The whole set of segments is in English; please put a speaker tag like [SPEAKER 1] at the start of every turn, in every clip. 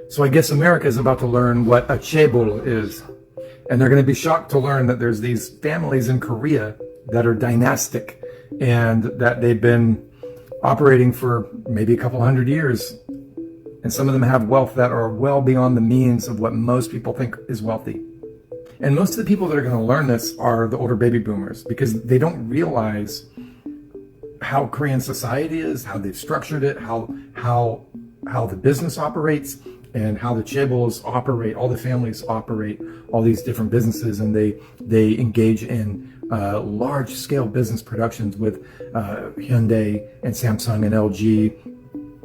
[SPEAKER 1] So I guess America is about to learn what a Chaebol is. And they're going to be shocked to learn that there's these families in Korea that are dynastic and that they've been operating for maybe a couple hundred years. And some of them have wealth that are well beyond the means of what most people think is wealthy. And most of the people that are going to learn this are the older baby boomers, because they don't realize how Korean society is, how they've structured it, how the business operates, and how the Chaebols operate. All the families operate all these different businesses, and they engage in large scale business productions with Hyundai and Samsung and LG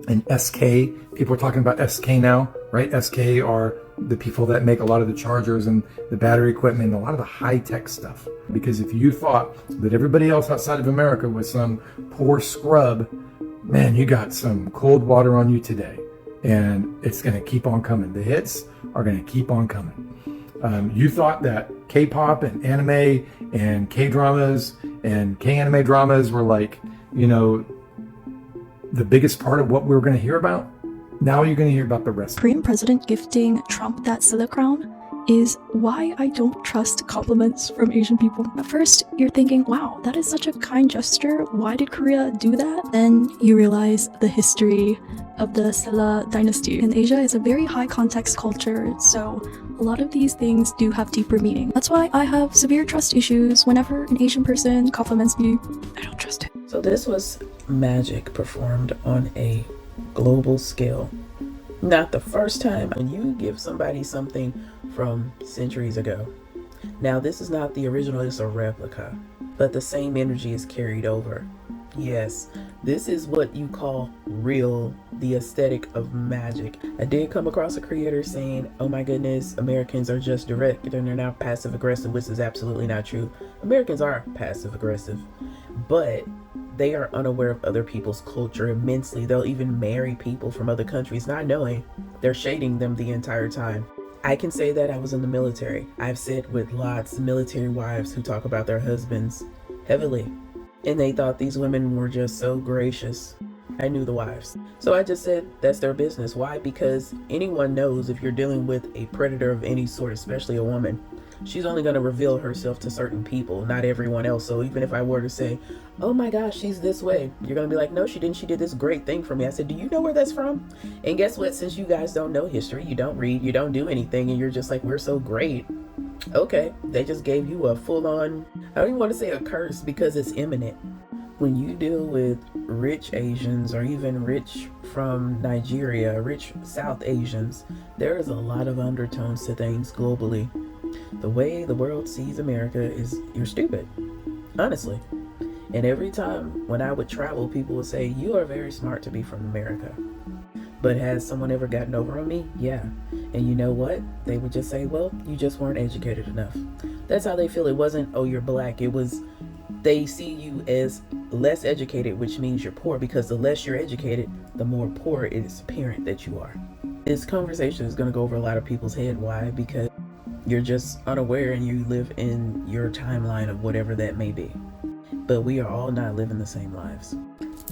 [SPEAKER 1] and SK. People are talking about SK now, right? SK are the people that make a lot of the chargers and the battery equipment and a lot of the high-tech stuff. Because if you thought that everybody else outside of America was some poor scrub, man, you got some cold water on you today. And it's going to keep on coming. The hits are going to keep on coming. You thought that K-pop and anime and K-dramas and K-anime dramas were like, the biggest part of what we were going to hear about. Now you're going to hear about the rest.
[SPEAKER 2] Korean president gifting Trump that Silla crown is why I don't trust compliments from Asian people. At first, you're thinking, wow, that is such a kind gesture. Why did Korea do that? Then you realize the history of the Silla dynasty. In Asia, it's a very high context culture, so a lot of these things do have deeper meaning. That's why I have severe trust issues whenever an Asian person compliments me. I don't trust it.
[SPEAKER 3] So this was magic performed on a global scale. Not the first time. When you give somebody something from centuries ago. Now this is not the original, it's a replica, but the same energy is carried over. Yes, this is what you call real, the aesthetic of magic. I did come across a creator saying, oh my goodness, Americans are just direct and they're now passive aggressive, which is absolutely not true. Americans are passive aggressive, but they are unaware of other people's culture immensely. They'll even marry people from other countries not knowing they're shading them the entire time. I can say that I was in the military. I've sat with lots of military wives who talk about their husbands heavily, and they thought these women were just so gracious. I knew the wives. So I just said that's their business. Why? Because anyone knows if you're dealing with a predator of any sort, especially a woman, she's only going to reveal herself to certain people, not everyone else. So even if I were to say, oh my gosh, she's this way, you're going to be like, no, she didn't. She did this great thing for me. I said, do you know where that's from? And guess what? Since you guys don't know history, you don't read, you don't do anything, and you're just like, we're so great. Okay, they just gave you a full-on, I don't even want to say a curse because it's imminent. When you deal with rich Asians or even rich from Nigeria, rich South Asians, there is a lot of undertones to things globally. The way the world sees America is you're stupid, honestly. And every time when I would travel, people would say, you are very smart to be from America. But has someone ever gotten over on me? Yeah. And you know what? They would just say, well, you just weren't educated enough. That's how they feel. It wasn't, oh, you're black. It was, they see you as less educated, which means you're poor, because the less you're educated, the more poor it is apparent that you are. This conversation is going to go over a lot of people's head. Why? Because you're just unaware and you live in your timeline of whatever that may be. But we are all not living the same lives.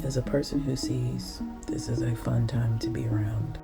[SPEAKER 3] As a person who sees this is a fun time to be around,